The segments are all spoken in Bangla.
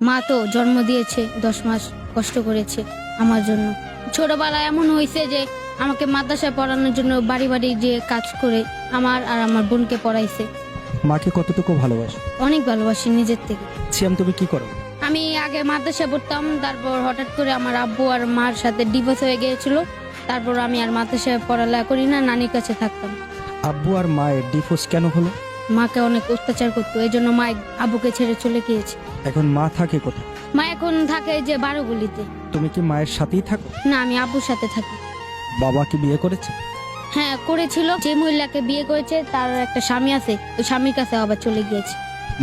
মা তো জন্ম দিয়েছে, 10 মাস কষ্ট করেছে আমার জন্য। ছোটবেলায় এমন হয়েছে যে আমাকে মাদ্রাসায় পড়ানোর জন্য বাড়ি বাড়ি যে কাজ করে আমার আর আমার বোনকে পড়াইছে। মাকে কতটুকু ভালোবাসো? অনেক ভালোবাসি নিজের থেকে। সিয়াম, তুমি কি করো? আমি আগে মাদ্রাসায় পড়তাম, তারপর হঠাৎ করে আমার আব্বু আর মার সাথে ডিভোর্স হয়ে গিয়েছিল। তারপর আমি আর মাদ্রাসায় পড়ালেখা করি না, নানির কাছে থাকতাম। আব্বু আর মায়ের ডিভোর্স কেন হলো? মাকে অনেক অত্যাচার করতো, এই জন্য মা আব্বুকে ছেড়ে চলে গিয়েছে। এখন মা থাকে কোথায়? মা এখন থাকে যে 12 গলিতে। তুমি কি মায়ের সাথেই থাকো? না, আমি আব্বুর সাথে থাকি। বাবা কি বিয়ে করেছে? হ্যাঁ করেছিল, যে মহিলাকে বিয়ে করেছে তার একটা স্বামী আছে, ওই স্বামীর কাছে আবার চলে গিয়েছে।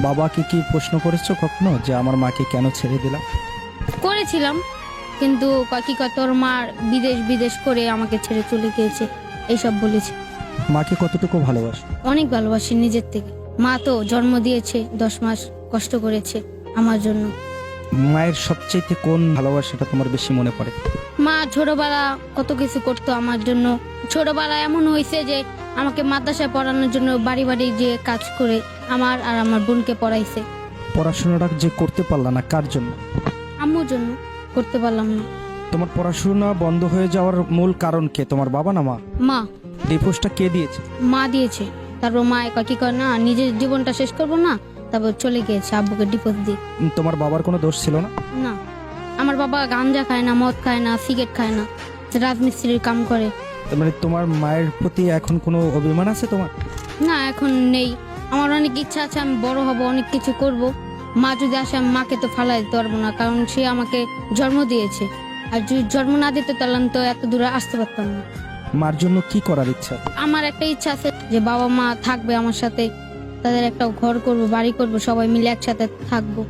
বাবাকে কি প্রশ্ন করেছো কখনো যে আমার মাকে কেন ছেড়ে দিলাম? করেছিলাম, কিন্তু কি কয় তোর মা বিদেশ করে আমাকে ছেড়ে চলে গিয়েছে, এইসব বলেছে। মাকে কতটুকু ভালোবাসো? অনেক ভালোবাসি নিজের থেকে। মা তো জন্ম দিয়েছে, 10 মাস কষ্ট করেছে আমার জন্য। মায়ের সবচেয়ে কোন ভালোবাসাটা তোমার বেশি মনে পড়ে? মা ছোটবেলা কত কিছু করতো আমার জন্য। ছোটবেলা এমন হয়েছে যে আমাকে মাদ্রাসায় পড়ানোর জন্য বাড়ি বাড়ি যে কাজ করে আমার আর আমার বোনকে পড়াইছে। পড়াশোনাটা যে করতে পারলা না, কার জন্য? আম্মুর জন্য করতে পারলাম না। তোমার পড়াশোনা বন্ধ হয়ে যাওয়ার মূল কারণ কে, তোমার বাবা না মা? মা। ডিভোর্সটা কে দিয়েছে? মা দিয়েছে। তারপর মা কি করে না, নিজের জীবনটা শেষ করবো না, তারপর চলে গিয়েছে আব্বুকে ডিভোর্স দিয়ে। তোমার বাবার কোনো দোষ ছিল না? না, আমার বাবা গাঞ্জা খায় না, মদ খায় না, সিগারেট খায় না, রাজমিস্ত্রির কাম করে। তার মানে তোমার মায়ের প্রতি এখন কোনো অভিমান আছে তোমার? না, এখন নেই। আমার অনেক ইচ্ছা আছে, আমি বড় হব, অনেক কিছু করব। মা যদি আসে আমি মাকে তো ফালাই দিতে পারবো না, কারণ সে আমাকে জন্ম দিয়েছে। আর যদি জন্ম না দিতে তাহলে তো এত দূরে আসতে পারতাম না। মার জন্য কি করার ইচ্ছা? আমার একটা ইচ্ছা আছে যে বাবা মা থাকবে আমার সাথে, তাদের একটা ঘর করব, বাড়ি করব, সবাই মিলে একসাথে থাকবো।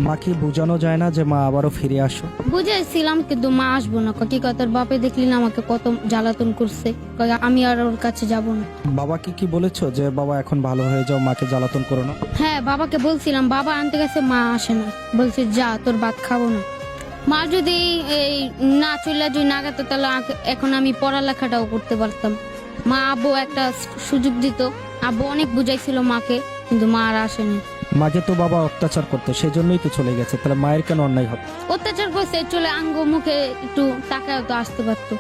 মাকে বোঝানো যায় না যে মা আবারও ফিরে আসো? বুঝাইছিলাম, কিন্তু মা আসবো না। কি কথার বাপে দেখলি না আমাকে কত জ্বালাতন করছে, কয় আমি আর ওর কাছে যাব না। বাবাকে কি বলেছো যে বাবা এখন ভালো হয়ে যাও, মাকে জ্বালাতন করো না? হ্যাঁ, বাবাকে বলছিলাম, বাবা আনতে গেছে, মা আসে না, বলছে যা তোর ভাত খাবো না। মা যদি এই না চলে যদি না গেতো তাহলে এখন আমি পড়ালেখাটাও করতে পারতাম। মা আব্বু একটা সুযোগ দিত, আব্বু অনেক বুঝাইছিল মাকে, কিন্তু মা আর আসেনি। মাকে তো বাবা অত্যাচার করতো, সেই জন্যই তো চলে গেছে, তাহলে মায়ের কেন অন্যায় হবে? অত্যাচার করছে, চলে আঙ্গ মুখে একটু টাকাও তো আসতে পারতো।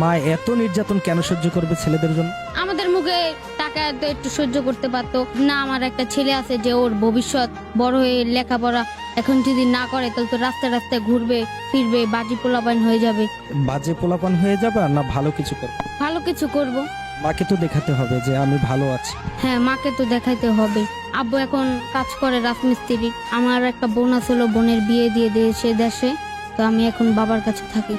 মা এত নির্যাতন কেন সহ্য করবে ছেলেদের জন্য? আমাদের মুখে টাকা তো একটু সহ্য করতে পারতো না। আমার একটা ছেলে আছে যে ওর ভবিষ্যৎ বড় হয়ে লেখাপড়া এখন যদি না করে তাহলে তো রাস্তায় রাস্তায় ঘুরবে ফিরবে, বাজি পোলাপান হয়ে যাবে। বাজে পোলাপান হয়ে যাবে আর না ভালো কিছু করবে? ভালো কিছু করব। মাকে তো দেখাতে হবে যে আমি ভালো আছি। হ্যাঁ, মাকে তো দেখাইতে হবে। আব্বু এখন কাজ করে রাজমিস্ত্রি। আমার একটা বোন আছে, বোনের বিয়ে দিয়ে দিয়েছে দেশে, তো আমি এখন বাবার কাছে থাকি।